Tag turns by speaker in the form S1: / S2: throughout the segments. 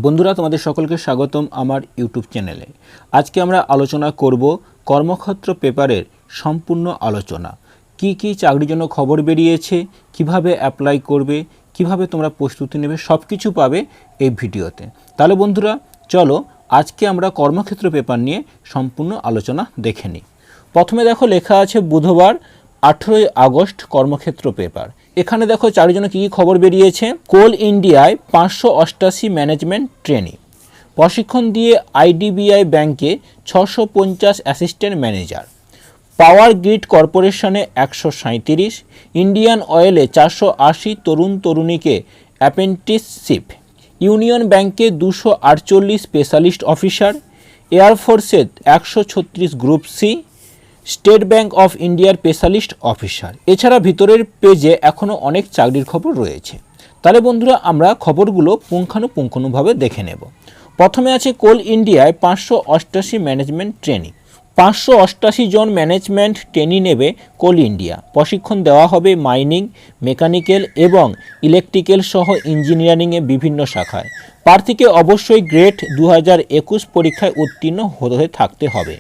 S1: বন্ধুরা, তোমাদের সকলকে স্বাগতম আমার ইউটিউব চ্যানেলে। আজকে আমরা আলোচনা করব কর্মক্ষেত্র পেপারের সম্পূর্ণ আলোচনা। কি কি চাকরির জন্য খবর বেরিয়েছে, কিভাবে অ্যাপ্লাই করবে, কিভাবে তোমরা প্রস্তুতি নেবে, সব কিছু পাবে এই ভিডিওতে। তাহলে বন্ধুরা চলো আজকে আমরা কর্মক্ষেত্র পেপার নিয়ে সম্পূর্ণ আলোচনা দেখে নিই। প্রথমে দেখো লেখা আছে বুধবার 18 আগস্ট কর্মক্ষেত্র পেপার। এখানে দেখো চাকরির জন্য কী কী খবর বেরিয়েছে। কোল ইন্ডিয়ায় 588 ম্যানেজমেন্ট ট্রেনি, প্রশিক্ষণ দিয়ে আইডিবিআই ব্যাংকে 650 অ্যাসিস্ট্যান্ট ম্যানেজার, পাওয়ার গ্রিড কর্পোরেশনে 137, ইন্ডিয়ান অয়েলে 480 তরুণ তরুণীকে অ্যাপ্রেন্টিসশিপ, ইউনিয়ন ব্যাংকে 248 স্পেশালিস্ট অফিসার, এয়ারফোর্সে 136 group C, state bank of ইন্ডিয়ার স্পেশালিস্ট অফিসার। এছাড়া ভিতরের পেজে এখনও অনেক চাকরির খবর রয়েছে। তাহলে বন্ধুরা আমরা খবরগুলো পুঙ্খানুপুঙ্খভাবে দেখে নেব। প্রথমে আছে কোল ইন্ডিয়ায় 588 ম্যানেজমেন্ট ট্রেনিং। 588 জন ম্যানেজমেন্ট ট্রেনি নেবে কোল ইন্ডিয়া। প্রশিক্ষণ দেওয়া হবে মাইনিং, মেকানিক্যাল এবং ইলেকট্রিক্যাল সহ ইঞ্জিনিয়ারিংয়ে বিভিন্ন শাখায়। প্রার্থীকে অবশ্যই গ্রেড 2021 পরীক্ষায় উত্তীর্ণ হয়ে থাকতে হবে।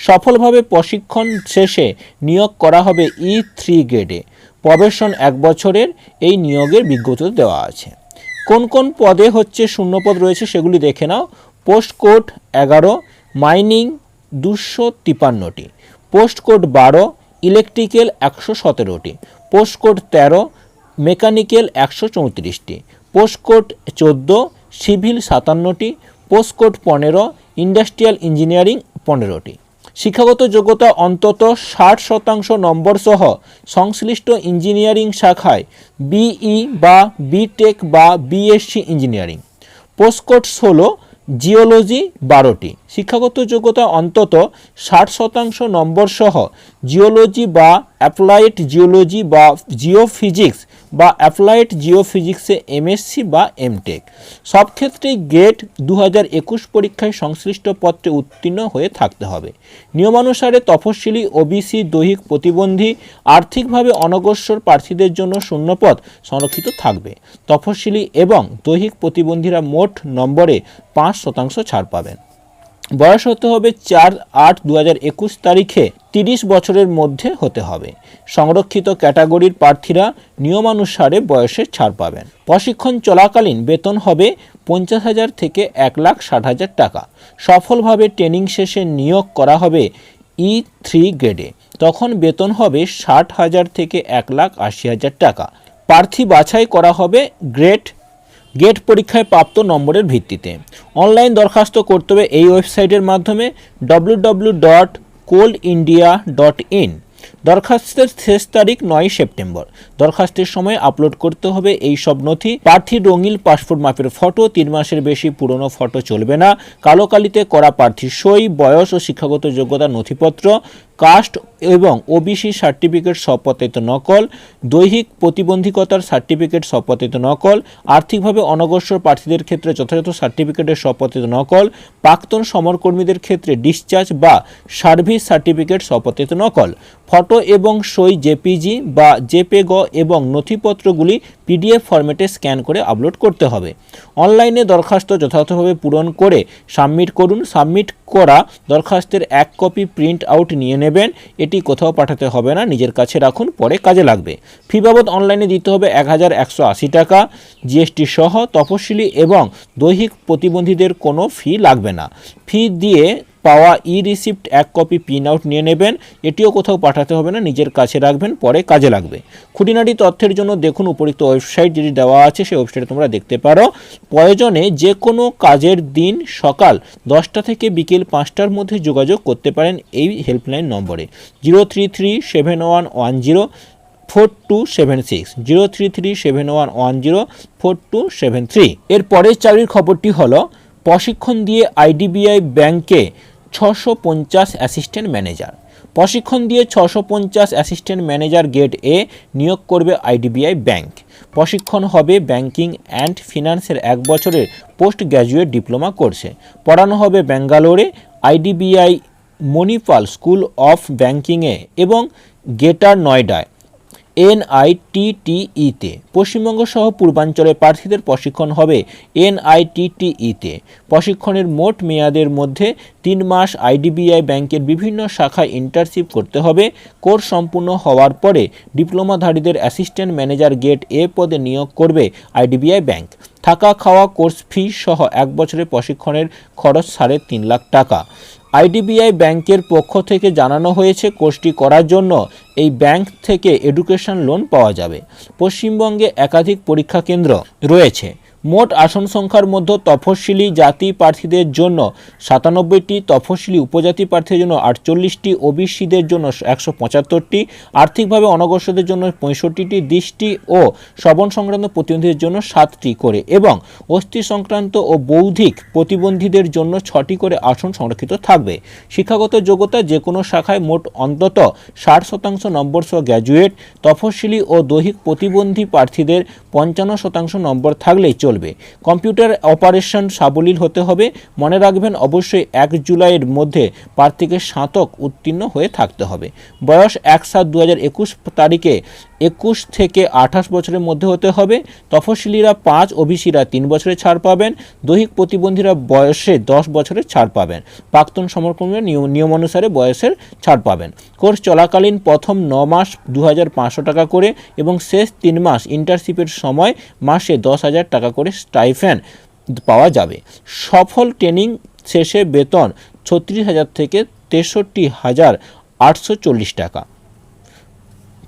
S1: সফলভাবে প্রশিক্ষণ শেষে নিয়োগ করা হবে E3 গ্রেডে। প্রবেশন 1 বছরের। এই নিয়োগের বিজ্ঞপ্তি দেওয়া আছে। কোন কোন পদে হচ্ছে শূন্যপদ রয়েছে সেগুলি দেখে নাও। পোস্ট কোড 11, মাইনিং 253টি, পোস্ট কোড 12, ইলেকট্রিক্যাল 117টি, পোস্ট কোড 13, মেকানিক্যাল 134টি, পোস্ট কোড 14, সিভিল 57টি, পোস্ট কোড 15, ইন্ডাস্ট্রিয়াল ইঞ্জিনিয়ারিং 15টি। শিক্ষাগত যোগ্যতা অন্তত 60% নম্বর সহ সংশ্লিষ্ট ইঞ্জিনিয়ারিং শাখায় বিই বা বিটেক বা BSc engineering. Post code 16, geology 12টি। শিক্ষাগত যোগ্যতা অন্তত 60% নম্বর সহ জিওলজি বা অ্যাপ্লাইড জিওলজি বা জিওফিজিক্স বা অ্যাপ্লাইড জিওফিজিক্সে এমএসসি বা এমটেক। সব ক্ষেত্রেই গ্রেড 2021 পরীক্ষায় সংশ্লিষ্ট পত্রে উত্তীর্ণ হয়ে থাকতে হবে। নিয়মানুসারে তফসিলি, ওবিসি, দৈহিক প্রতিবন্ধী, আর্থিকভাবে অনগ্রসর প্রার্থীদের জন্য শূন্যপদ সংরক্ষিত থাকবে। তফসিলি এবং দৈহিক প্রতিবন্ধীরা মোট নম্বরে 5% ছাড় পাবেন। বয়স হতে হবে 4/8/2021 তারিখে 30 বছরের মধ্যে হতে হবে। সংরক্ষিত ক্যাটাগরির প্রার্থীরা নিয়মানুসারে বয়সের ছাড় পাবেন। প্রশিক্ষণ চলাকালীন বেতন হবে 50,000 থেকে 1,60,000 টাকা। সফলভাবে ট্রেনিং শেষে নিয়োগ করা হবে E3 গ্রেডে। তখন বেতন হবে 60,000 থেকে 1,80,000 টাকা। প্রার্থী বাছাই করা হবে গেট পরীক্ষায় প্রাপ্ত নম্বরের ভিত্তিতে। অনলাইন দরখাস্ত করতে হবে এই ওয়েবসাইটের মাধ্যমে www.coalindia.in। দরখাস্তের শেষ তারিখ 9 সেপ্টেম্বর। দরখাস্তের সময় আপলোড করতে হবে এই সব নথি। প্রার্থীর রঙিন পাসপোর্ট মাপের ফটো, 3 মাসের বেশি পুরনো ফটো চলবে না। কালো কালিতে করা প্রার্থীর সই, বয়স ও শিক্ষাগত যোগ্যতা নথিপত্র, কাস্ট এবং ওবিসি সার্টিফিকেট সপত্রিত নকল, দৈহিক প্রতিবন্ধকতার সার্টিফিকেট সপত্রিত নকল, আর্থিকভাবে অনগ্রসর প্রার্থীদের ক্ষেত্রে যথাযথ সার্টিফিকেটের সপত্রিত নকল, প্রাক্তন সমরকর্মীদের ক্ষেত্রে ডিসচার্জ বা সার্ভিস সার্টিফিকেট সপত্রিত নকল, ফটো এবং সই জেপিজি বা জেপেগ এবং নথিপত্রগুলি পিডিএফ ফরম্যাটে স্ক্যান করে আপলোড করতে হবে। অনলাইনে দরখাস্ত যথাযথভাবে পূরণ করে সাবমিট করুন। সাবমিট করা দরখাস্তের 1 কপি প্রিন্ট আউট নিয়ে নেবেন। এটি কোথাও পাঠাতে হবে না, নিজের কাছে রাখুন, পরে কাজে লাগবে। ফি বাবদ অনলাইনে দিতে হবে 1180 টাকা জিএসটি সহ। তফসিলি এবং দৈহিক প্রতিবন্ধীদের কোনো ফি লাগবে না। ফি দিয়ে পাওয়া রিসিপ্ট 1 কপি প্রিন্ট আউট নিয়ে নেবেন। এটিও কোথাও পাঠাতে হবে না, নিজের কাছে রাখবেন, পরে কাজে লাগবে। খুঁটিনাটি তথ্যের জন্য দেখুন উপরিক্ত ওয়েবসাইট যেটি দেওয়া আছে, সেই ওয়েবসাইটে তোমরা দেখতে পারো। প্রয়োজনে যে কোনো কাজের দিন সকাল 10টা থেকে বিকেল 5টার মধ্যে যোগাযোগ করতে পারেন এই হেল্পলাইন নম্বরে 033-7110-4276 033-7110-4273। এর পরের চাকরির খবরটি হলো প্রশিক্ষণ দিয়ে আইডিবিআই ব্যাংকে 650 অ্যাসিস্ট্যান্ট ম্যানেজার। প্রশিক্ষণ দিয়ে 650 অ্যাসিস্ট্যান্ট ম্যানেজার গ্রেড এ নিয়োগ করবে আইডিবিআই ব্যাংক। প্রশিক্ষণ হবে ব্যাংকিং অ্যান্ড ফিনান্সের 1 বছরের পোস্ট গ্র্যাজুয়েট ডিপ্লোমা কোর্সে। পড়ানো হবে ব্যাঙ্গালোরে আইডিবিআই মণিপাল স্কুল অফ ব্যাংকিংয়ে এবং গ্রেটার নয়ডায় NITTE-তে। পশ্চিমবঙ্গ সহ পূর্বাঞ্চলের প্রার্থীদের প্রশিক্ষণ হবে NITTE-তে। প্রশিক্ষণের মোট মেয়াদের মধ্যে 3 মাস আইডিবিআই ব্যাংকের বিভিন্ন শাখায় ইন্টার্নশিপ করতে হবে। কোর্স সম্পূর্ণ হওয়ার পরে ডিপ্লোমাধারীদের অ্যাসিস্ট্যান্ট ম্যানেজার গ্রেড A পদে নিয়োগ করবে আইডিবিআই ব্যাংক। থাকা খাওয়া কোর্স ফি সহ 1 বছরের প্রশিক্ষণের খরচ 3.5 লাখ টাকা। আইডিবিআই ব্যাংকের পক্ষ থেকে জানানো হয়েছে কোর্সটি করার জন্য এই ব্যাংক থেকে এডুকেশন লোন পাওয়া যাবে। পশ্চিমবঙ্গে একাধিক পরীক্ষা কেন্দ্র রয়েছে। মোট আসন সংখ্যার মধ্যে তফসিলি জাতি প্রার্থীদের জন্য 97টি, তফসিলি উপজাতি প্রার্থীদের জন্য 48টি, ওবিসিদের জন্য 175টি, আর্থিকভাবে অনগ্রসরদের জন্য 65টি, দৃষ্টি ও শ্রবণ সংক্রান্ত প্রতিবন্ধীদের জন্য 7টি করে এবং অস্থি সংক্রান্ত ও বৌদ্ধিক প্রতিবন্ধীদের জন্য 6টি করে আসন সংরক্ষিত থাকবে। শিক্ষাগত যোগ্যতা যে কোনো শাখায় মোট অন্তত 60% নম্বর সহ গ্র্যাজুয়েট, তফসিলি ও দৈহিক প্রতিবন্ধী প্রার্থীদের 55% নম্বর থাকলেই চলবে। কম্পিউটার অপারেশন সাবলীল হতে হবে। মনে রাখবেন অবশ্যই 1 জুলাইয়ের মধ্যে প্রার্থীকে স্নাতক উত্তীর্ণ হয়ে থাকতে হবে। বয়স 1/7/2021 তারিখে 21 থেকে 28 বছরের মধ্যে হতে হবে। তফসিলিরা 5, ওবিসিরা 3 বছরের ছাড় পাবেন। দৈহিক প্রতিবন্ধীরা বয়সে 10 বছরের ছাড় পাবেন। প্রাক্তন সমরকর্মীরা নিয়ম অনুসারে বয়সের ছাড় পাবেন। কোর্স চলাকালীন প্রথম 9 মাস 2500 টাকা করে এবং শেষ 3 মাস ইন্টার্নশিপের সময় মাসে 10,000 টাকা করে স্টাইফেন্ড পাওয়া যাবে। সফল ট্রেনিং শেষে বেতন 36,000 থেকে 63,840 টাকা।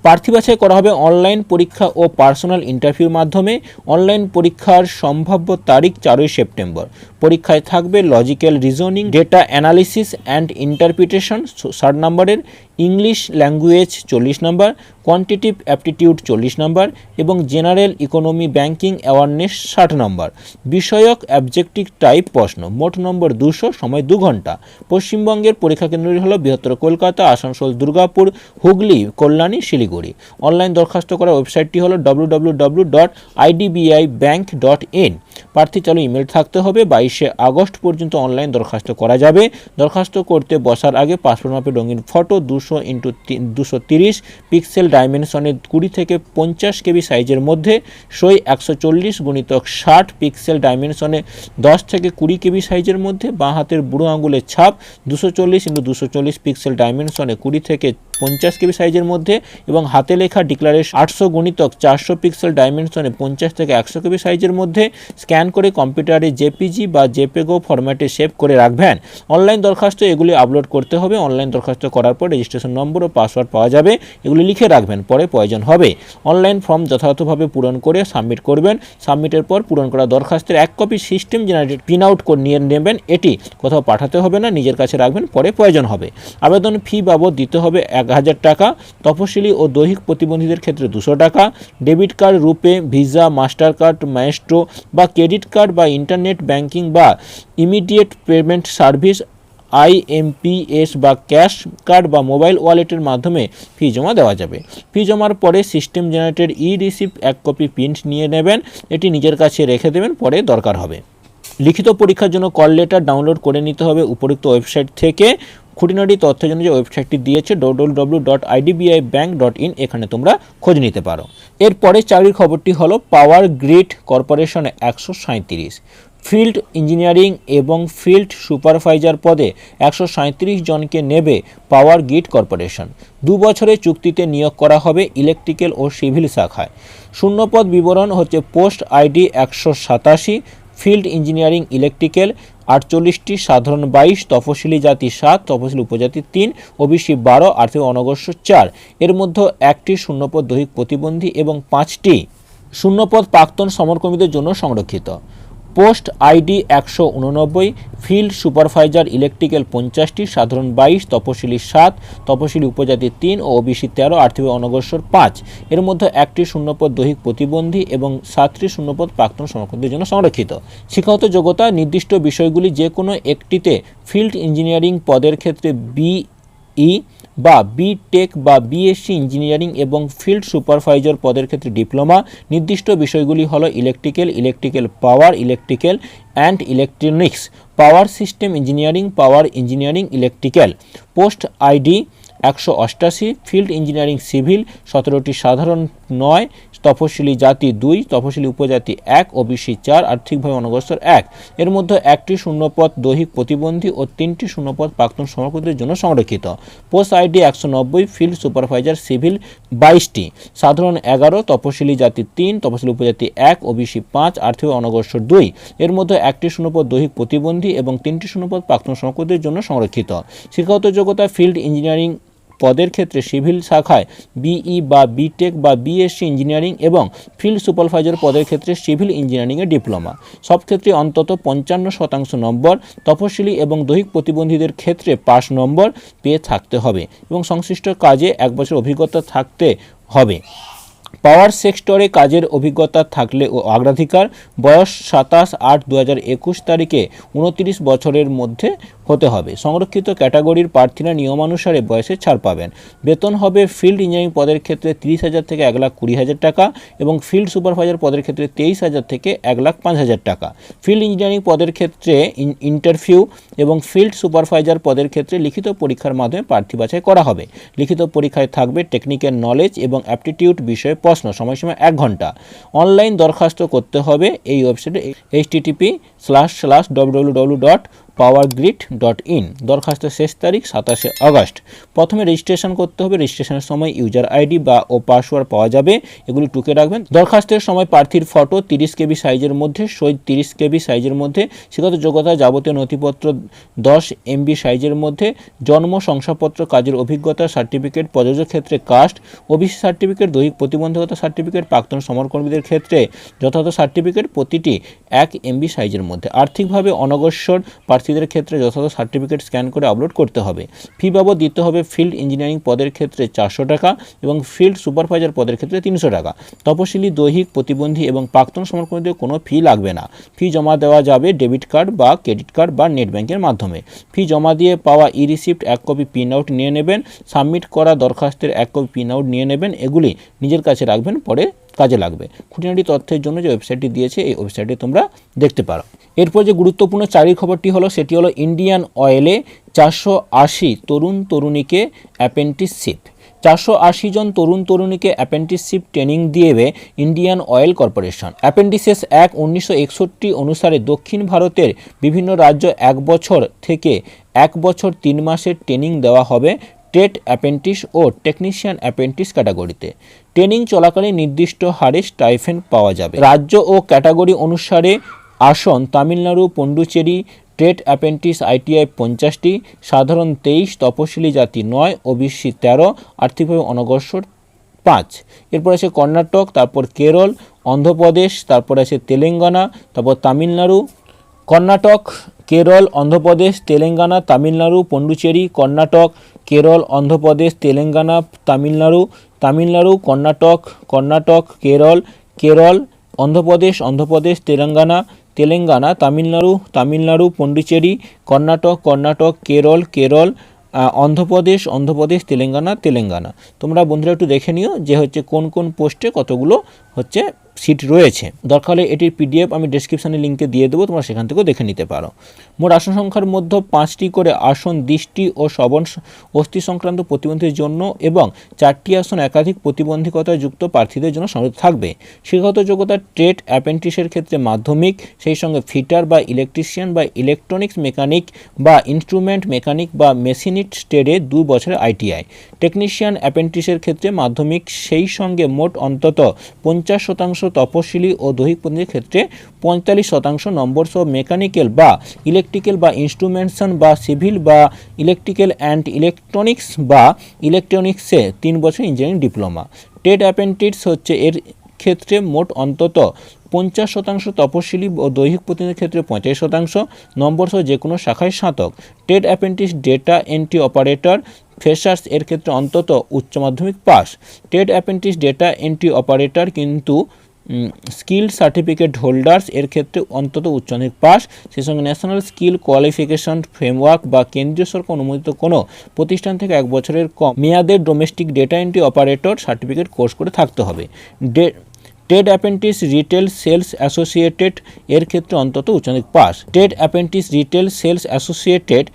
S1: প্রার্থী বাছাই করা হবে অনলাইন পরীক্ষা ও পার্সোনাল ইন্টারভিউর মাধ্যমে। অনলাইন পরীক্ষার সম্ভাব্য তারিখ 4 সেপ্টেম্বর। পরীক্ষায় থাকবে logical reasoning, data analysis and interpretation 60 নম্বরের, ইংলিশ ল্যাঙ্গুয়েজ 40 নম্বর, কোয়ান্টিটিভ অ্যাপটিটিউড 40 নম্বর এবং জেনারেল ইকোনমি ব্যাংকিং অ্যাওয়ারনেস 60 নম্বর। বিষয়ক অবজেক্টিভ টাইপ প্রশ্ন। মোট নম্বর 200, সময় 2 ঘন্টা। পশ্চিমবঙ্গের পরীক্ষা কেন্দ্রগুলি হল বৃহত্তর কলকাতা, আসানসোল, দুর্গাপুর, হুগলি, কল্যাণী, শিলিগুড়ি। অনলাইন দরখাস্ত করার ওয়েবসাইটটি হল www.idbibank.in। প্রার্থী চালু ইমেল থাকতে হবে। 22 আগস্ট পর্যন্ত অনলাইন দরখাস্ত করা যাবে। দরখাস্ত করতে বসার আগে পাসপোর্ট মাপের রঙিন ফটো 200x230 পিক্সেল ডাইমেনশনে 20 থেকে 50 কেবি সাইজের মধ্যে, সই 140x60 পিক্সেল ডাইমেনশনে 10 থেকে 20 কেবি সাইজের মধ্যে, বাঁ হাতের বুড়ো আঙুলের ছাপ 240x240 পিক্সেল ডাইমেনশনে 20 থেকে 50 কেবি সাইজের মধ্যে এবং হাতে লেখা ডিক্লারেশন 800x400 পিক্সেল ডাইমেনশনে 50 থেকে 100 কেবি সাইজের মধ্যে স্ক্যান করে কম্পিউটারে জেপিজি বা জেপেগো ফরম্যাটে সেভ করে রাখবেন। অনলাইন দরখাস্ত এগুলি আপলোড করতে হবে। অনলাইন দরখাস্ত করার পর রেজিস্ট্রেশন নম্বর ও পাসওয়ার্ড পাওয়া যাবে, এগুলি লিখে রাখবেন, পরে প্রয়োজন হবে। অনলাইন ফর্ম যথাযথভাবে পূরণ করে সাবমিট করবেন। সাবমিটের পর পূরণ করা দরখাস্তের 1 copy system generated print out করে নিয়ে নেবেন। এটি কোথাও পাঠাতে হবে না, নিজের কাছে রাখবেন, পরে প্রয়োজন হবে। আবেদন ফি বাবদ দিতে হবে 1000 টাকা। তফসিলি ও দৈহিক প্রতিবন্ধীদের ক্ষেত্রে 200 টাকা। ডেবিট কার্ড, রুপে, ভিসা, মাস্টার কার্ড, মাইস্ট্রো বা ক্রেডিট কার্ড বা ইন্টারনেট ব্যাংকিং বা ইমিডিয়েট পেমেন্ট সার্ভিস IMPS বা ক্যাশ কার্ড বা মোবাইল ওয়ালেটের মাধ্যমে ফি জমা দেওয়া যাবে। ফি জমার পরে system generated receipt 1 copy print নিয়ে নেবেন, এটি নিজের কাছে রেখে দেবেন, পরে দরকার হবে। লিখিত পরীক্ষার জন্য কল লেটার ডাউনলোড করে নিতে হবে উপরোক্ত ওয়েবসাইট থেকে। খুঁটিনাটি তথ্যের জন্য যে ওয়েবসাইটটি দিয়েছে www.idbibank.in, এখানে তোমরা খোঁজ নিতে পারো। এরপরে চাকরির খবরটি হলো পাওয়ার গ্রিড কর্পোরেশনে 137, ফিল্ড ইঞ্জিনিয়ারিং এবং ফিল্ড সুপারভাইজার পদে 137 জনকে নেবে পাওয়ার গ্রিড কর্পোরেশন। 2 বছরের চুক্তিতে নিয়োগ করা হবে ইলেকট্রিক্যাল ও সিভিল শাখায়। শূন্যপদ বিবরণ হচ্ছে post ID 187, field engineering electrical 48টি, সাধারণ 22, তফসিলি জাতি 7, তফসিলি উপজাতি 3, ওবিসি 12, আর্থিক অনগ্রসর 4। এর মধ্যে 1টি শূন্যপদ দৈহিক প্রতিবন্ধী এবং 5টি শূন্যপদ প্রাক্তন সমরকর্মীদের জন্য সংরক্ষিত। Post ID 189, field supervisor electrical 50টি, সাধারণ 22, তপশিলি 7, তপশিলি উপজাতি 3 ও ওবিসি 13, আর্থিক অনগ্রসর 5। এর মধ্যে 1টি শূন্যপদ দৈহিক প্রতিবন্ধী এবং 7টি শূন্যপদ প্রাক্তন সমরকর্মীদের জন্য সংরক্ষিত। শিক্ষাগত যোগ্যতা নির্দিষ্ট বিষয়গুলি যে কোনো একটিতে ফিল্ড ইঞ্জিনিয়ারিং পদের ক্ষেত্রে BE বা বিটেক বা বিএসসি ইঞ্জিনিয়ারিং এবং ফিল্ড সুপারভাইজার পদের ক্ষেত্রে ডিপ্লোমা। নির্দিষ্ট বিষয়গুলি হলো electrical power, electrical and electronics, power system engineering, power engineering electrical. Post ID 188, field engineering civil 17টি, সাধারণ 9, তফসিলি জাতি 2, তফসিলি উপজাতি 1, ওবিসি 4, আর্থিকভাবে অনগ্রসর 1। এর মধ্যে 1টি শূন্যপদ দৈহিক প্রতিবন্ধী ও 3টি শূন্যপদ প্রাক্তন সমরকর্মীদের জন্য সংরক্ষিত। Post ID 190, field supervisor civil 22টি, সাধারণ 11, তফসিলি জাতি 3, তফসিলি উপজাতি 1, ওবিসি 5, আর্থিকভাবে অনগ্রসর 2। এর মধ্যে 1টি শূন্যপদ দৈহিক প্রতিবন্ধী এবং 3টি শূন্যপদ প্রাক্তন সমরকর্মীদের জন্য সংরক্ষিত। শিক্ষাগত যোগ্যতা ফিল্ড ইঞ্জিনিয়ারিং পদের ক্ষেত্রে সিভিল শাখায় বিই বা বিটেক বা বিএসসি ইঞ্জিনিয়ারিং এবং ফিল্ড সুপারভাইজার পদের ক্ষেত্রে সিভিল ইঞ্জিনিয়ারিংয়ে ডিপ্লোমা। সব ক্ষেত্রে অন্তত 55% নম্বর, তফসিলি এবং দৈহিক প্রতিবন্ধীদের ক্ষেত্রে পাস নম্বর পেয়ে থাকতে হবে এবং সংশ্লিষ্ট কাজে 1 বছর অভিজ্ঞতা থাকতে হবে। পাওয়ার সেক্টরে কাজের অভিজ্ঞতা থাকলে ও অগ্রাধিকার, বয়স 27/8/2021 তারিখে 29 বছরের মধ্যে হতে হবে। সংরক্ষিত ক্যাটাগরির প্রার্থীরা নিয়মানুসারে বয়সে ছাড় পাবেন। বেতন হবে ফিল্ড ইঞ্জিনিয়ারিং পদের ক্ষেত্রে 30,000 থেকে 1,20,000 টাকা এবং ফিল্ড সুপারভাইজার পদের ক্ষেত্রে 23,000 থেকে 1,05,000 টাকা। ফিল্ড ইঞ্জিনিয়ারিং পদের ক্ষেত্রে ইন্টারভিউ এবং ফিল্ড সুপারভাইজার পদের ক্ষেত্রে লিখিত পরীক্ষার মাধ্যমে প্রার্থী বাছাই করা হবে। লিখিত পরীক্ষায় থাকবে টেকনিক্যাল নলেজ এবং অ্যাপটিটিউড বিষয়ে প্রশ্ন, সময়সীমা 1 ঘন্টা। অনলাইন দরখাস্ত করতে হবে এই ওয়েবসাইটে http://www.powergrid.in। দরখাস্তের শেষ তারিখ 27শে আগস্ট। প্রথমে রেজিস্ট্রেশন করতে হবে। রেজিস্ট্রেশনের সময় ইউজার আইডি বা পাসওয়ার্ড পাওয়া যাবে, এগুলি টুকে রাখবেন। দরখাস্তের সময় প্রার্থীর ফটো 30 কেবি সাইজের মধ্যে, সই 30 কেবি সাইজের মধ্যে, শিক্ষাগত যোগ্যতা যাবতীয় নথিপত্র 10 MB সাইজের মধ্যে, জন্ম শংসাপত্র, কাজের অভিজ্ঞতা সার্টিফিকেট, প্রযোজ্য ক্ষেত্রে কাস্ট, ওবিসি সার্টিফিকেট, দৈহিক প্রতিবন্ধকতা সার্টিফিকেট, প্রাক্তন সমরকর্মীদের ক্ষেত্রে যথাযথ সার্টিফিকেট প্রতিটি 1 MB সাইজের মধ্যে। আর্থিকভাবে অনগ্রসর প্রার্থীদের ক্ষেত্রে যথাযথ সার্টিফিকেট স্ক্যান করে আপলোড করতে হবে। ফি বাবদ দিতে হবে ফিল্ড ইঞ্জিনিয়ারিং পদের ক্ষেত্রে 400 টাকা এবং ফিল্ড সুপারভাইজার পদের ক্ষেত্রে 300 টাকা। তপশিলি, দৈহিক প্রতিবন্ধী এবং প্রাক্তন সমরকর্মীদের কোনো ফি লাগবে না। ফি জমা দেওয়া যাবে ডেবিট কার্ড বা ক্রেডিট কার্ড বা নেট ব্যাংকের মাধ্যমে। ফি জমা দিয়ে পাওয়া রিসিপ্ট 1 কপি প্রিন্ট আউট নিয়ে নেবেন। সাবমিট করা দরখাস্তের 1 কপি প্রিন্ট আউট নিয়ে নেবেন। এগুলি নিজের কাছে রাখবেন, পরে কাজে লাগবে। খুঁটিনাটি তথ্যের জন্য যে ওয়েবসাইটটি দিয়েছে এই ওয়েবসাইটে তোমরা দেখতে পারো। এরপর যে গুরুত্বপূর্ণ চাকরির খবরটি হলো সেটি হলো ইন্ডিয়ান অয়েলে 480 তরুণ তরুণীকে অ্যাপ্রেন্টিসশিপ। 480 জন তরুণ তরুণীকে অ্যাপ্রেন্টিসশিপ ট্রেনিং দিয়েবে Indian oil corporation. Apprentices act 1961 অনুসারে দক্ষিণ ভারতের বিভিন্ন রাজ্য 1 বছর থেকে 1 বছর 3 মাসের ট্রেনিং দেওয়া হবে ট্রেড অ্যাপ্রেন্টিস ও টেকনিশিয়ান অ্যাপ্রেন্টিস ক্যাটাগরিতে। ট্রেনিং চলাকালীন নির্দিষ্ট হারে স্টাইফেন্ড পাওয়া যাবে। রাজ্য ও ক্যাটাগরি অনুসারে আসন তামিলনাড়ু, পন্ডুচেরি, ট্রেড অ্যাপ্রেন্টিস ITI 50টি, সাধারণ 23, তপশিলি জাতি 9, ওবিসি 13, আর্থিকভাবে অনগ্রসর 5। এরপর আছে কর্ণাটক, তারপর কেরল, অন্ধ্রপ্রদেশ, তারপর আছে তেলেঙ্গানা, তারপর তামিলনাড়ু। কর্ণাটক, কেরল, অন্ধ্রপ্রদেশ, তেলেঙ্গানা, তামিলনাড়ু, পন্ডুচেরি, কর্ণাটক, কেরল, অন্ধ্রপ্রদেশ, তেলেঙ্গানা, তামিলনাড়ু, তামিলনাড়ু, কর্ণাটক, কর্ণাটক, কেরল, কেরল, অন্ধ্রপ্রদেশ, অন্ধ্রপ্রদেশ, তেলেঙ্গানা, তেলেঙ্গানা, তামিলনাড়ু, তামিলনাড়ু, পন্ডিচেরি, কর্ণাটক, কর্ণাটক, কেরল, কেরল, অন্ধ্রপ্রদেশ, অন্ধ্রপ্রদেশ, তেলেঙ্গানা, তেলেঙ্গানা। তোমরা বন্ধুরা একটু দেখে নিও যে হচ্ছে কোন কোন পোস্টে কতগুলো হচ্ছে সিট রয়েছে। দরকার হলে এটির PDF আমি ডেসক্রিপশানে লিঙ্কে দিয়ে দেবো, তোমরা সেখান থেকেও দেখে নিতে পারো। মোট আসন সংখ্যার মধ্যে 5টি করে আসন দৃষ্টি ও শ্রবণ অস্থি সংক্রান্ত প্রতিবন্ধীদের জন্য এবং 4টি আসন একাধিক প্রতিবন্ধকতা যুক্ত প্রার্থীদের জন্য সংরক্ষিত থাকবে। শিক্ষাগত যোগ্যতা ট্রেড অ্যাপ্রেন্টিসের ক্ষেত্রে মাধ্যমিক, সেই সঙ্গে ফিটার বা ইলেকট্রিশিয়ান বা ইলেকট্রনিক্স মেকানিক বা ইনস্ট্রুমেন্ট মেকানিক বা মেশিনিস্ট ট্রেডে 2 বছরের ITI। টেকনিশিয়ান অ্যাপ্রেন্টিসের ক্ষেত্রে মাধ্যমিক, সেই সঙ্গে মোট অন্তত 50% তপশিলি ও দৈহিক প্রতিবন্ধীদের ক্ষেত্রে 45% নম্বর সহ মেকানিক্যাল বা ইলেকট্রিক্যাল বা ইনস্ট্রুমেন্টেশন বা সিভিল বা ইলেকট্রিক্যাল অ্যান্ড ইলেকট্রনিক্স বা ইলেকট্রনিক্সে 3 বছর ইঞ্জিনিয়ারিং ডিপ্লোমা। ট্রেড অ্যাপ্রেন্টিস হচ্ছে এর ক্ষেত্রে মোট অন্তত 50% তপশিলি ও দৈহিক প্রতিনিধির ক্ষেত্রে 45% নম্বর সহ যে কোনো শাখায় স্নাতক। Trade apprentice data entry operator freshers এর ক্ষেত্রে অন্তত উচ্চ মাধ্যমিক পাস। Trade apprentice data entry operator কিন্তু স্কিল সার্টিফিকেট হোল্ডার্স এর ক্ষেত্রে অন্তত উচ্চ মাধ্যমিক পাস। সেই সঙ্গে ন্যাশনাল স্কিল কোয়ালিফিকেশন ফ্রেমওয়ার্ক বা কেন্দ্রীয় সরকার অনুমোদিত কোনো প্রতিষ্ঠান থেকে 1 বছরের কম মেয়াদের domestic data entry operator certificate course করে থাকতে হবে। Trade apprentice retail sales associated এর ক্ষেত্রে অন্তত উচ্চ মাধ্যমিক পাস। Trade apprentice retail sales associated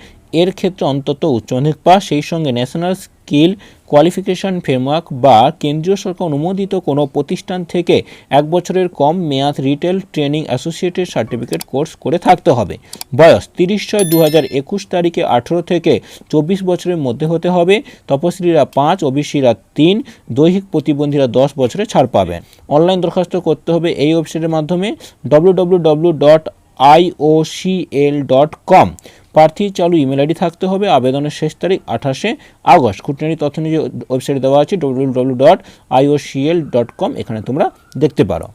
S1: এর ক্ষেত্রে অন্তত উচ্চ মাধ্যমিক পাস। সেই সঙ্গে ন্যাশনাল স্কিল কোয়ালিফিকেশন ফ্রেমওয়ার্ক বা কেন্দ্রীয় সরকার অনুমোদিত কোনো প্রতিষ্ঠান থেকে 1 বছরের কম মেয়াদ retail training associated certificate course করে থাকতে হবে। বয়স 30/6/2021 তারিখে 18 থেকে 24 বছরের মধ্যে হতে হবে। তপশিলীরা 5, ওবিসিরা 3, দৈহিক প্রতিবন্ধীরা 10 বছরে ছাড় পাবেন। অনলাইন দরখাস্ত করতে হবে এই ওয়েবসাইটের মাধ্যমে www.iocl.com। প্রার্থী চালু ইমেল আইডি থাকতে হবে। আবেদনের শেষ তারিখ 28শে আগস্ট। খুঁটিনাটি তথ্য নিয়ে ওয়েবসাইটে দেওয়া আছে www.iocl.com, এখানে তোমরা দেখতে পারো।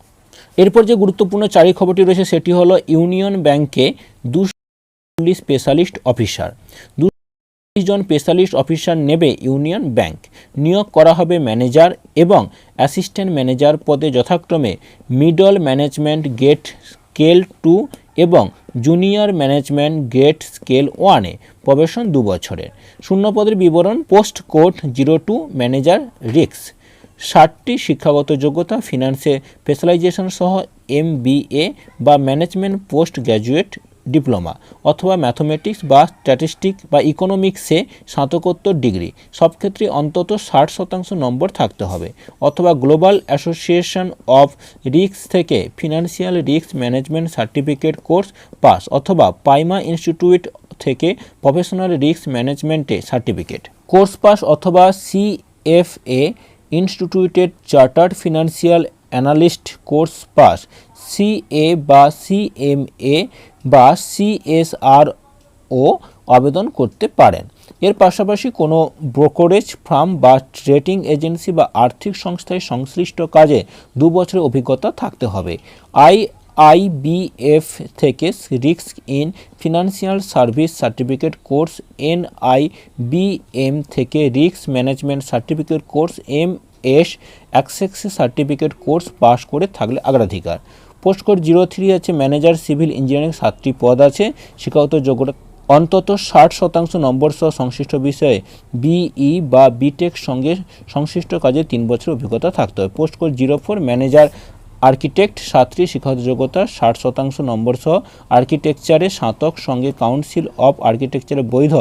S1: এরপর যে গুরুত্বপূর্ণ চারি খবরটি রয়েছে সেটি হলো ইউনিয়ন ব্যাংকে 240 স্পেশালিস্ট অফিসার। 240 জন স্পেশালিস্ট অফিসার নেবে ইউনিয়ন ব্যাংক। নিয়োগ করা হবে ম্যানেজার এবং অ্যাসিস্ট্যান্ট ম্যানেজার পদে যথাক্রমে মিডল ম্যানেজমেন্ট গ্রেড স্কেল 2 এবং জুনিয়র ম্যানেজমেন্ট গ্রেড স্কেল 1-এ। প্রবেশন 2 বছরের। শূন্যপদের বিবরণ: পোস্ট কোড 02 ম্যানেজার রিস্ক। 60টি শিক্ষাগত যোগ্যতা, ফিনান্সে স্পেশালাইজেশন সহ MBA বা ম্যানেজমেন্ট পোস্ট গ্র্যাজুয়েট ডিপ্লোমা অথবা ম্যাথমেটিক্স বা স্ট্যাটিস্টিক্স বা ইকোনমিক্সে স্নাতকোত্তর ডিগ্রি, সব ক্ষেত্রে অন্তত 60% নম্বর থাকতে হবে, অথবা গ্লোবাল অ্যাসোসিয়েশন অফ রিস্ক থেকে financial risk management certificate course pass, অথবা পাইমা ইনস্টিটিউট থেকে প্রফেশনাল রিস্ক ম্যানেজমেন্টে সার্টিফিকেট কোর্স পাস, অথবা CFA instituted chartered financial analyst course pass, CA বা CMA বা CSRও আবেদন করতে পারেন। এর পাশাপাশি কোনো ব্রোকারেজ ফার্ম বা ট্রেডিং এজেন্সি বা আর্থিক সংস্থায় সংশ্লিষ্ট কাজে 2 বছরের অভিজ্ঞতা থাকতে হবে। IIBF থেকে risk in financial service certificate course, NIBM থেকে risk management certificate course, MS access certificate course pass করে থাকলে অগ্রাধিকার। পোস্ট কোড 03 আছে ম্যানেজার সিভিল ইঞ্জিনিয়ারিং। 7টি পদ আছে। শিক্ষাগত যোগ্যতা অন্তত 60% নম্বর সহ সংশ্লিষ্ট বিষয়ে BE বা BTech সঙ্গে সংশ্লিষ্ট কাজে 3 বছরের অভিজ্ঞতা থাকতে হবে। Post code 04 manager architect. 7টি শিক্ষাগত যোগ্যতা, 60% নম্বর সহ আর্কিটেকচারে স্নাতক সঙ্গে কাউন্সিল অফ আর্কিটেকচারে বৈধ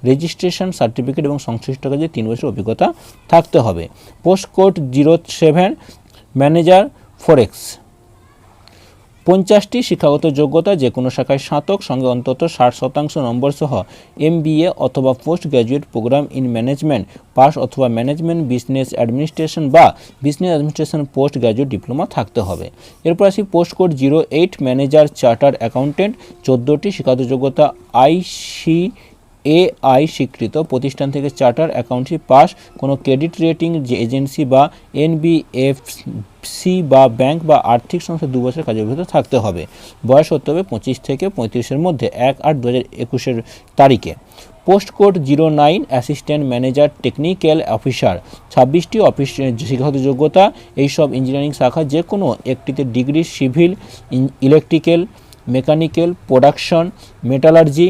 S1: রেজিস্ট্রেশন সার্টিফিকেট এবং সংশ্লিষ্ট কাজে 3 বছরের অভিজ্ঞতা থাকতে হবে। পোস্ট কোড 07 ম্যানেজার ফরেক্স। 50টি শিক্ষাগত যোগ্যতা, যে কোনো শাখায় স্নাতক সঙ্গে অন্তত 60% নম্বর সহ MBA অথবা post graduate programme in management pass, অথবা ম্যানেজমেন্ট বিজনেস অ্যাডমিনিস্ট্রেশন বা business administration post graduate diploma থাকতে হবে। এরপর আসি post code 08 manager chartered accountant. 14টি শিক্ষাগত যোগ্যতা, ICAI স্বীকৃত প্রতিষ্ঠান থেকে চার্টার অ্যাকাউন্টেন্সি পাস, কোনো ক্রেডিট রেটিং এজেন্সি বা NBFC বা ব্যাংক বা আর্থিক সংস্থা 2 বছরের কাজের অভিজ্ঞতা থাকতে হবে। বয়স হতে হবে 25 থেকে 35-এর মধ্যে 1/8/2021 তারিখে। Post code 09 assistant manager technical officer. 26টি অফিস শিক্ষাগত যোগ্যতা, এইসব ইঞ্জিনিয়ারিং শাখা যে কোনো একটিতে degree, civil, electrical, mechanical, production, metallurgy,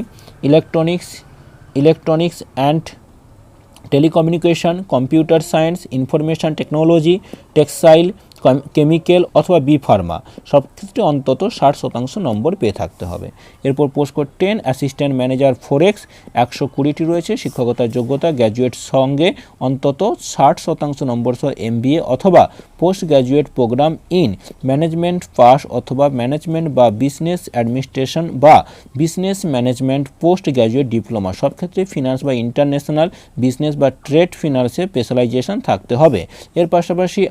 S1: electronics and telecommunication, computer science, information technology, textile, chemical অথবা বি ফার্মা, সব ক্ষেত্রে অন্তত 60% নম্বর পেয়ে থাকতে হবে। এরপর post code 10 assistant manager forex. 120টি রয়েছে। শিক্ষকতার যোগ্যতা, গ্র্যাজুয়েট সঙ্গে অন্তত 60% নম্বর সহ MBA অথবা post graduate programme in management pass, অথবা ম্যানেজমেন্ট বা বিজনেস অ্যাডমিনিস্ট্রেশন বা business management post graduate diploma, সব ক্ষেত্রে ফিনান্স বা ইন্টারন্যাশনাল বিজনেস বা ট্রেড ফিনান্সে স্পেশালাইজেশন থাকতে হবে। এর পাশাপাশি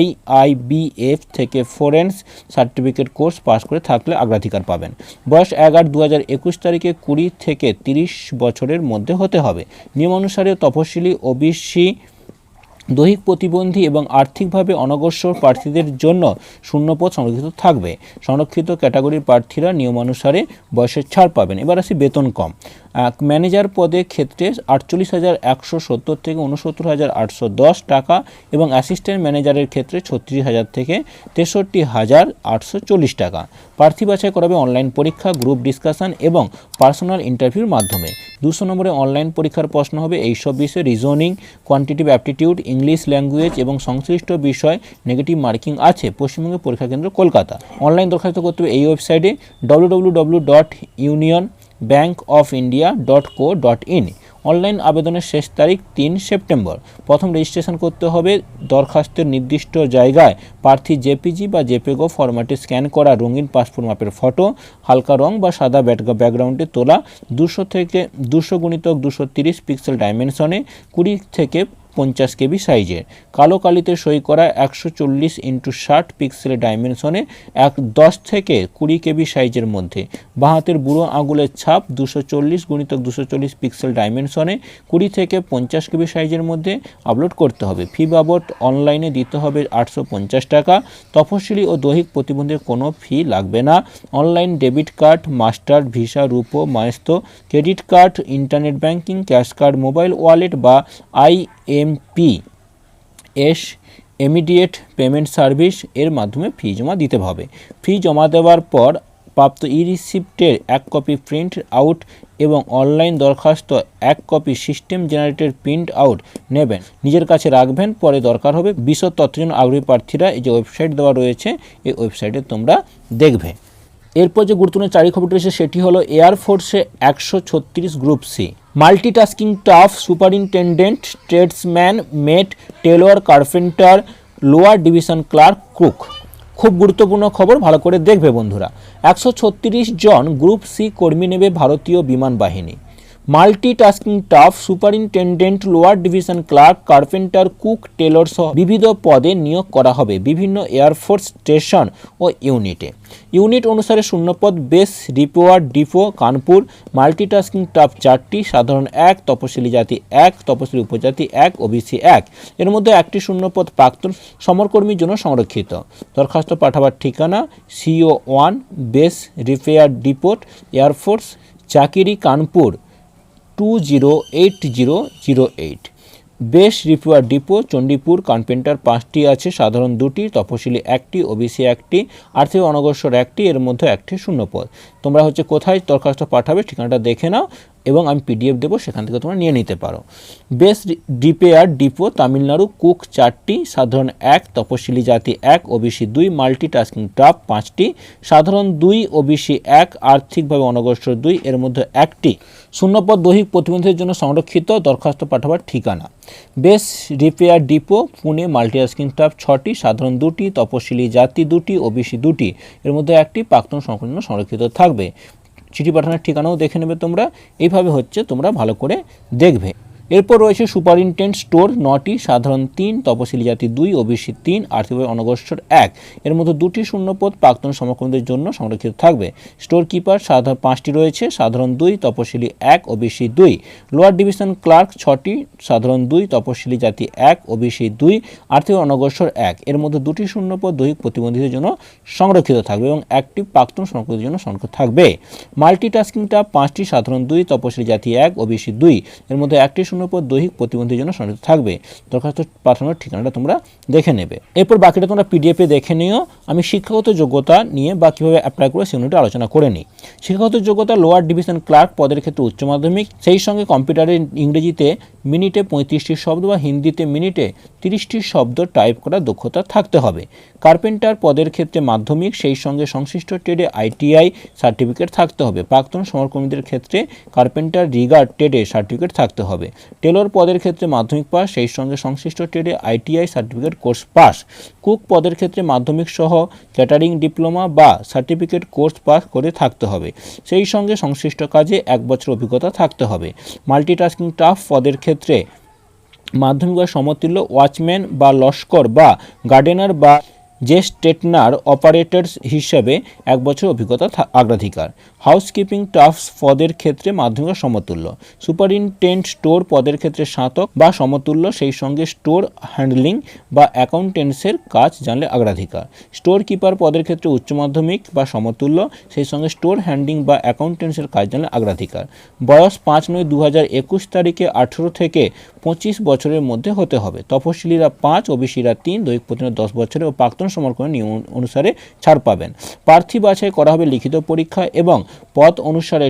S1: IIBF থেকে ফরেন্স সার্টিফিকেট কোর্স পাস করে থাকলে অগ্রাধিকার পাবেন। বয়স 1/8/2021 তারিখে 20 থেকে 30 বছরের মধ্যে হতে হবে। নিয়ম অনুসারে তপশিলি, OBC, দৈহিক প্রতিবন্ধী এবং আর্থিকভাবে অনগ্রসর প্রার্থীদের জন্য শূন্যপদ সংরক্ষিত থাকবে। সংরক্ষিত ক্যাটাগরির প্রার্থীরা নিয়মানুসারে বয়সের ছাড় পাবেন। এবার আসি বেতন কম। ম্যানেজার পদের ক্ষেত্রে 48,170 থেকে 69,810 টাকা এবং অ্যাসিস্ট্যান্ট ম্যানেজারের ক্ষেত্রে 36,000 থেকে 63,840 টাকা। প্রার্থী বাছাই করাবে অনলাইন পরীক্ষা, গ্রুপ ডিসকাশন এবং পার্সোনাল ইন্টারভিউর মাধ্যমে। 200 নম্বরে অনলাইন পরীক্ষার প্রশ্ন হবে এইসব বিষয়ে: reasoning, quantitative aptitude, English language এবং সংশ্লিষ্ট বিষয় নেগেটিভ মার্কিং আছে। পশ্চিমবঙ্গের পরীক্ষা কেন্দ্র কলকাতা। অনলাইন দরখাস্ত করতে হবে এই ওয়েবসাইটে www.unionbankofindia.co.in। অনলাইন আবেদনের শেষ তারিখ 3 সেপ্টেম্বর। প্রথম রেজিস্ট্রেশন করতে হবে। দরখাস্তের নির্দিষ্ট জায়গায় প্রার্থী জেপিজি বা জেপিগো ফরম্যাটে স্ক্যান করা রঙিন পাসপোর্ট মাপের ফটো, হালকা রং বা সাদা ব্যাকগ্রাউন্ডে তোলা 200 থেকে 200x230 পিক্সেল ডাইমেনশনে 20 থেকে 50 কেবি সাইজের, কালো কালিতে সই করা 140x60 পিক্সেল ডাইমেনশনে 10 থেকে 20 কেবি সাইজের মধ্যে, বাঁ হাতের বুড়ো আঙুলের ছাপ 240x240 পিক্সেল ডাইমেনশনে 20 থেকে 50 কেবি সাইজের মধ্যে আপলোড করতে হবে। ফি বাবদ অনলাইনে দিতে হবে 850 টাকা। তফসিলি ও দৈহিক প্রতিবন্ধীর কোনো ফি লাগবে না। Online debit card, master, visa, RuPay, Maestro, credit card, internet banking, cash card, mobile wallet বা IMPS ইমিডিয়েট পেমেন্ট সার্ভিস এর মাধ্যমে ফি জমা দিতে হবে। ফি জমা দেওয়ার পর প্রাপ্ত রিসিপ্টের এক কপি প্রিন্ট আউট এবং অনলাইন দরখাস্ত এক copy system generated print out নেবেন, নিজের কাছে রাখবেন। পরে দরকার হবে বিশদ তথ্যের জন্য আগ্রহী প্রার্থীরা এই যে ওয়েবসাইট দেওয়া রয়েছে এই ওয়েবসাইটে তোমরা দেখবে। এরপর যে গুরুত্বপূর্ণ চাকরি খবরটি রয়েছে সেটি হলো এয়ারফোর্সে 136 group C, multitasking staff, superintendent, tradesman, mate, tailor, carpenter, lower division clerk, cook. খুব গুরুত্বপূর্ণ খবর, ভালো করে দেখবে বন্ধুরা। 136 জন গ্রুপ সি কর্মী নেবে ভারতীয় বিমান বাহিনী। Multitasking staff, superintendent, lower division clerk, carpenter, cook, tailor সহ বিবিধ পদে নিয়োগ করা হবে বিভিন্ন এয়ারফোর্স স্টেশন ও ইউনিটে। ইউনিট অনুসারে শূন্যপদ base, repair, depot, Kanpur. Multitasking staff 4টি, সাধারণ 1, তপশিলি জাতি 1, তপশিলি উপজাতি 1, ওবিসি 1। এর মধ্যে একটি শূন্যপদ প্রাক্তন সমরকর্মীর জন্য সংরক্ষিত। দরখাস্ত পাঠাবার ঠিকানা CO1 base, repair depot, air force, Chakeri, Kanpur 208008। Base repair depot, Chandipur. Carpenter 5টি আছে, সাধারণ 2টি, তপশিলি 1টি, ওবিসি 1টি, আর্থিক অনগ্রসর 1টি, এর মধ্যে 1টি শূন্যপদ। তোমরা কোথায় দরখাস্ত পাঠাবে ঠিকানাটা দেখে নাও এবং আমি PDF দেবো, সেখান থেকে তোমরা নিয়ে নিতে পারো। Base repair depot, Tamil Nadu. Cook 4টি, সাধারণ 1, তপশিলি জাতি 1, ওবিসি 2, মাল্টিটাস্কিং স্টাফ 5টি, সাধারণ 2, ওবিসি 1, আর্থিকভাবে অনগ্রসর 2, এর মধ্যে 1টি শূন্যপদ দৈহিক প্রতিবন্ধীদের জন্য সংরক্ষিত। দরখাস্ত পাঠাবার ঠিকানা base repair depot, Pune. Multitasking staff 6টি, সাধারণ 2টি, তপশিলি জাতি 2টি, ওবিসি 2টি, এর মধ্যে 1টি প্রাক্তন সংরক্ষিত থাকবে। চিঠি পাঠানোর ঠিকানাও দেখে নেবে তোমরা। এইভাবে তোমরা ভালো করে দেখবে। এরপর রয়েছে সুপারিনটেন্ডেন্ট স্টোর 9টি, সাধারণ 3, তপশিলি জাতি 2, ওবিসি 3, আর্থিকভাবে অনগ্রসর 1, এর মধ্যে 2টি শূন্যপদ প্রাক্তন সমরকর্মীদের জন্য সংরক্ষিত থাকবে। স্টোর কিপার 5টি রয়েছে, সাধারণ 2, তপশিলি 1, ওবিসি 2। লোয়ার ডিভিশন ক্লার্ক 6টি, সাধারণ 2, তপশিলি জাতি 1, ওবিসি 2, আর্থিক অনগ্রসর 1, এর মধ্যে 2টি শূন্যপদ দৈহিক প্রতিবন্ধীদের জন্য সংরক্ষিত থাকবে এবং 1টি প্রাক্তন সমরকর্মীদের জন্য সংরক্ষিত থাকবে। মাল্টিটাস্কিং স্টাফ 5টি, সাধারণ 2, তপশিলি জাতি 1, ওবিসি 2, এর মধ্যে 1টি শূন্যপদ দৈহিক প্রতিবন্ধীর জন্য সংরক্ষিত থাকবে। দরখাস্ত পাঠানোর ঠিকানাটা তোমরা দেখে নেবে। এরপর বাকিটা তোমরা PDF-এ দেখে নিও। আমি শিক্ষাগত যোগ্যতা নিয়ে বা কীভাবে অ্যাপ্লাই করে সে ইউনিটে আলোচনা করে নিই। শিক্ষাগত যোগ্যতা লোয়ার ডিভিশন ক্লার্ক পদের ক্ষেত্রে উচ্চ মাধ্যমিক, সেই সঙ্গে কম্পিউটারে ইংরেজিতে মিনিটে 35টি শব্দ বা হিন্দিতে মিনিটে 30টি শব্দ টাইপ করার দক্ষতা থাকতে হবে। কার্পেন্টার পদের ক্ষেত্রে মাধ্যমিক, সেই সঙ্গে সংশ্লিষ্ট ট্রেডে ITI সার্টিফিকেট থাকতে হবে। প্রাক্তন সমরকর্মীদের ক্ষেত্রে কার্পেন্টার রিগার ট্রেডে সার্টিফিকেট থাকতে হবে। টেলর পদের ক্ষেত্রে মাধ্যমিক পাস, সেই সঙ্গে সংশ্লিষ্ট ট্রেডে ITI certificate course pass. Cook পদের ক্ষেত্রে মাধ্যমিক সহ ক্যাটারিং ডিপ্লোমা বা সার্টিফিকেট কোর্স পাস করে থাকতে হবে, সেই সঙ্গে সংশ্লিষ্ট কাজে 1 বছর অভিজ্ঞতা থাকতে হবে। মাল্টিটাস্কিং স্টাফ পদের ক্ষেত্রে মাধ্যমিক বা সমতুল্য ওয়াচম্যান বা লস্কর বা গার্ডেনার বা স্টেটনার অপারেটরস হিসেবে 1 বছর অভিজ্ঞতা অগ্রাধিকার। হাউসকিপিং স্টাফ পদের ক্ষেত্রে মাধ্যমিক সমতুল্য। সুপারিনটেন্ডেন্ট স্টোর পদের ক্ষেত্রে স্নাতক বা সমতুল্য, সেই সঙ্গে স্টোর হ্যান্ডলিং বা অ্যাকাউন্টেন্সের কাজ জানলে অগ্রাধিকার। স্টোর কিপার পদের ক্ষেত্রে উচ্চ মাধ্যমিক বা সমতুল্য, সেই সঙ্গে স্টোর হ্যান্ডলিং বা অ্যাকাউন্টেন্সের কাজ জানলে অগ্রাধিকার। বয়স 5/9/2021 তারিখে 18 থেকে 25 বছরের মধ্যে হতে হবে। তপশিলীরা 5, ওবিসিরা 3, দৈহিক প্রতিবন্ধী 10 বছরের ও প্রাক্তন সমরকর্মী নিয়ম অনুসারে ছাড় পাবেন। প্রার্থী বাছাই করা হবে লিখিত পরীক্ষা এবং পদ অনুসারে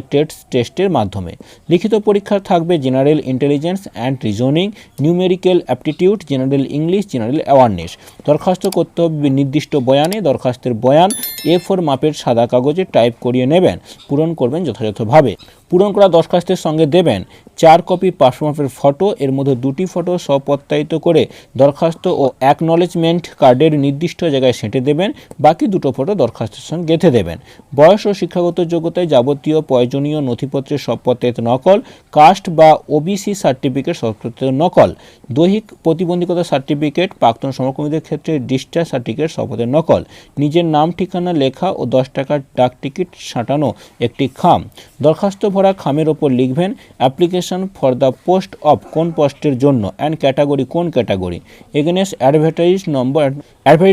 S1: টেস্টের মাধ্যমে। লিখিত পরীক্ষা থাকবে general intelligence and reasoning, numerical aptitude, general English, general awareness. দরখাস্ত করতে হবে নির্দিষ্ট বয়ানে। দরখাস্তের বয়ান A4 মাপের সাদা কাগজে টাইপ করিয়ে নেবেন, পূরণ করবেন যথাযথভাবে। পূরণ করা দরখাস্তের সঙ্গে দেবেন 4 কপি পাসপোর্টের ফটো, এর মধ্যে 2টি ফটো স্বপ্রত্যায়িত করে দরখাস্ত ও অ্যাকনলেজমেন্ট কার্ডের নির্দিষ্ট জায়গায় সেঁটে দেবেন, বাকি 2টো ফটো দরখাস্তের সঙ্গে গেঁথে দেবেন। বয়স ও শিক্ষাগত যোগ্যতায় যাবতীয় প্রয়োজনীয় নথিপত্রের স্বপ্রত্যায়িত নকল, কাস্ট বা ওবিসি সার্টিফিকেট স্বপ্রত্যায়িত নকল, দৈহিক প্রতিবন্ধকতা সার্টিফিকেট, প্রাক্তন সমকর্মীদের ক্ষেত্রে ডিসচার্জ সার্টিফিকেট স্বপ্রত্যায়িত নকল, নিজের নাম ঠিকানা লেখা ও 10 টাকার ডাক টিকিট সাঁটানো একটি খাম। দরখাস্ত ভরা খামের ওপর লিখবেন application for the post of কোন পোস্টের জন্য অ্যান্ড ক্যাটাগরি কোন ক্যাটাগরি। এগেনেস্ট অ্যাডভার্টাইজ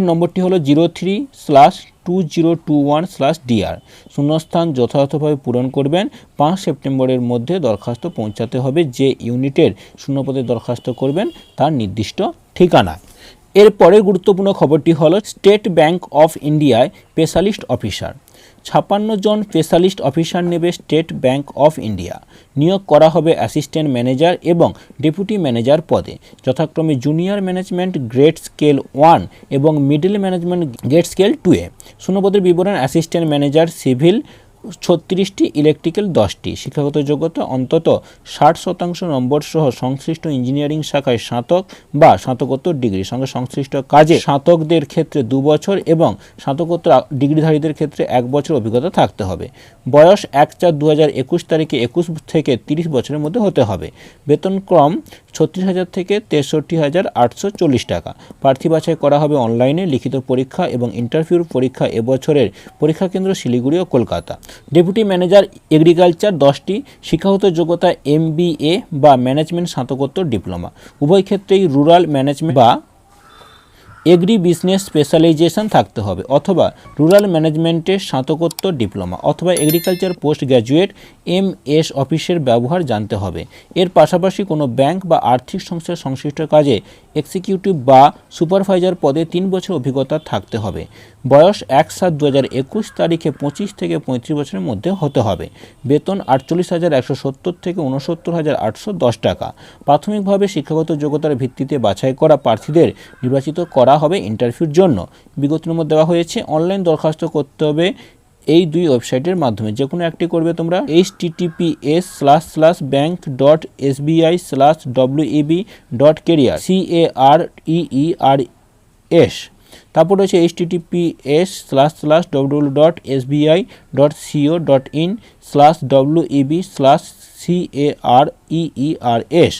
S1: নম্বরটি হলো 03/2021/DR। শূন্যস্থান যথাযথভাবে পূরণ করবেন। 5 সেপ্টেম্বরের মধ্যে দরখাস্ত পৌঁছাতে হবে যে ইউনিটের শূন্যপদে দরখাস্ত করবেন তার নির্দিষ্ট ঠিকানায়। এরপরের গুরুত্বপূর্ণ খবরটি হলো স্টেট ব্যাংক অফ ইন্ডিয়ায় স্পেশালিস্ট অফিসার। 56 জন স্পেশালিস্ট অফিসার নেবে স্টেট ব্যাংক অফ ইন্ডিয়া। নিয়োগ করা হবে অ্যাসিস্ট্যান্ট ম্যানেজার এবং ডেপুটি ম্যানেজার পদে, যথাক্রমে জুনিয়র ম্যানেজমেন্ট গ্রেড স্কেল 1 এবং মিডল ম্যানেজমেন্ট গ্রেড স্কেল 2-এ। শূন্যপদের বিবরণ অ্যাসিস্ট্যান্ট ম্যানেজার সিভিল 36টি, ইলেকট্রিক্যাল 10টি। শিক্ষাগত যোগ্যতা অন্তত 60% নম্বর সহ সংশ্লিষ্ট ইঞ্জিনিয়ারিং শাখায় স্নাতক বা স্নাতকোত্তর ডিগ্রি সঙ্গে সংশ্লিষ্ট কাজে স্নাতকদের ক্ষেত্রে 2 বছর এবং স্নাতকোত্তর ডিগ্রিধারীদের ক্ষেত্রে 1 বছর অভিজ্ঞতা থাকতে হবে। বয়স 1/4/2021 তারিখে 21 থেকে 30 বছরের মধ্যে হতে হবে। বেতনক্রম 36,000 থেকে 63,840 টাকা। প্রার্থী বাছাই করা হবে অনলাইনে। লিখিত পরীক্ষা এবং ইন্টারভিউর পরীক্ষা এবছরের পরীক্ষা কেন্দ্র শিলিগুড়ি ও কলকাতা। ডেপুটি ম্যানেজার এগ্রিকালচার 10টি। শিক্ষাগত যোগ্যতা MBA বা ম্যানেজমেন্ট স্নাতকোত্তর ডিপ্লোমা। উভয় ক্ষেত্রেই রুরাল ম্যানেজমেন্ট বা এগ্রি বিজনেস স্পেশালাইজেশন থাকতে হবে, অথবা রুরাল ম্যানেজমেন্টের স্নাতকোত্তর ডিপ্লোমা অথবা এগ্রিকালচার পোস্ট গ্র্যাজুয়েট MS অফিসের ব্যবহার জানতে হবে। এর পাশাপাশি কোনো ব্যাংক বা আর্থিক সংস্থার সংশ্লিষ্ট কাজে এক্সিকিউটিভ বা সুপারভাইজার পদে 3 বছর অভিজ্ঞতা থাকতে হবে। বয়স 1/7/2021 তারিখে 25 থেকে 35 বছরের মধ্যে হতে হবে। বেতন 48,170 থেকে 69,810 টাকা। প্রাথমিকভাবে শিক্ষাগত যোগ্যতার ভিত্তিতে বাছাই করা প্রার্থীদের নির্বাচিত করা হবে ইন্টারভিউর জন্য। বিগত নম্বর দেওয়া হয়েছে। অনলাইন দরখাস্ত করতে হবে এই 2 ওয়েবসাইটের মাধ্যমে। যে কোনো একটি করবে তোমরা https://bank.sbi/web.career CAREERS। তারপর রয়েছে https://www.sbi.co.in/web/careers।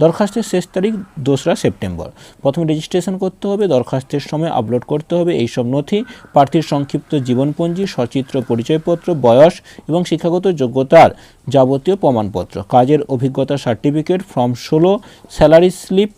S1: দরখাস্তের শেষ তারিখ 2রা সেপ্টেম্বর। প্রথমে রেজিস্ট্রেশন করতে হবে, দরখাস্তের সময় আপলোড করতে হবে এইসব নথি: প্রার্থীর সংক্ষিপ্ত জীবনপঞ্জি, সচিত্র পরিচয়পত্র, বয়স এবং শিক্ষাগত যোগ্যতার যাবতীয় প্রমাণপত্র, কাজের অভিজ্ঞতা সার্টিফিকেট, ফর্ম 16, স্যালারি স্লিপ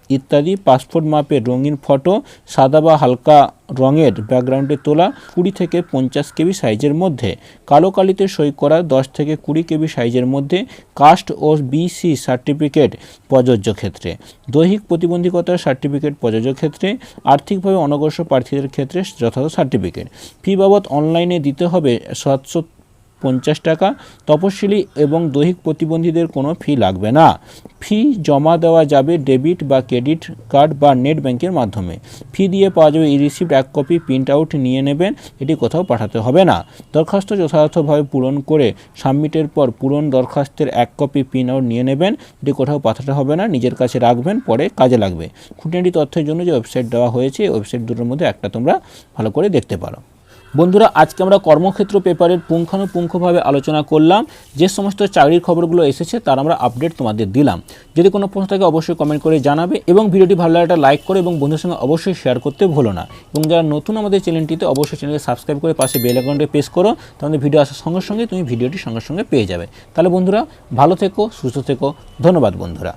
S1: ইত্যাদি, পাসপোর্ট মাপের রঙিন ফটো, সাদা বা হালকা রঙের ব্যাকগ্রাউন্ডে তোলা 20 থেকে 50 KB সাইজের মধ্যে, কালো কালিতে সই করা 10 থেকে 20 KB সাইজের মধ্যে, কাস্ট ও BC সার্টিফিকেট প্রযোজ্য ক্ষেত্রে, দৈহিক প্রতিবন্ধকতার সার্টিফিকেট প্রযোজ্য ক্ষেত্রে, আর্থিকভাবে অনগ্রসর প্রার্থীদের ক্ষেত্রে যথাযথ সার্টিফিকেট। ফি বাবদ অনলাইনে দিতে হবে 750 টাকা। তপশিলি এবং দৈহিক প্রতিবন্ধীদের কোনো ফি লাগবে না। ফি জমা দেওয়া যাবে ডেবিট বা ক্রেডিট কার্ড বা নেট ব্যাংকের মাধ্যমে। ফি দিয়ে পাওয়া যাবে রিসিপ্ট 1 কপি, প্রিন্ট আউট নিয়ে নেবেন, এটি কোথাও পাঠাতে হবে না। দরখাস্ত যথাযথভাবে পূরণ করে সাবমিটের পর পূরণ দরখাস্তের 1 কপি প্রিন্ট আউট নিয়ে নেবেন, এটি কোথাও পাঠাতে হবে না, নিজের কাছে রাখবেন, পরে কাজে লাগবে। খুঁটিনাটি তথ্যের জন্য যে ওয়েবসাইট দেওয়া হয়েছে এই ওয়েবসাইট দুটোর মধ্যে একটা তোমরা ভালো করে দেখতে পারো। বন্ধুরা, আজকে আমরা কর্মক্ষেত্র পেপারের পুঙ্খানুপুঙ্খভাবে আলোচনা করলাম। যে সমস্ত চাকরির খবরগুলো এসেছে তার আমরা আপডেট তোমাদের দিলাম। যদি কোনো প্রশ্ন থাকে অবশ্যই কমেন্ট করে জানাবে এবং ভিডিওটি ভালো লাগলে একটা লাইক করে এবং বন্ধুদের সঙ্গে অবশ্যই শেয়ার করতে ভুলো না। এবং যারা নতুন আমাদের চ্যানেলটিতে অবশ্যই চ্যানেলকে সাবস্ক্রাইব করে পাশে বেল আইকনটি প্রেস করো, তাহলে ভিডিও আসার সঙ্গে সঙ্গে তুমি ভিডিওটি সঙ্গে সঙ্গে পেয়ে যাবে। তাহলে বন্ধুরা, ভালো থেকো, সুস্থ থেকো। ধন্যবাদ বন্ধুরা।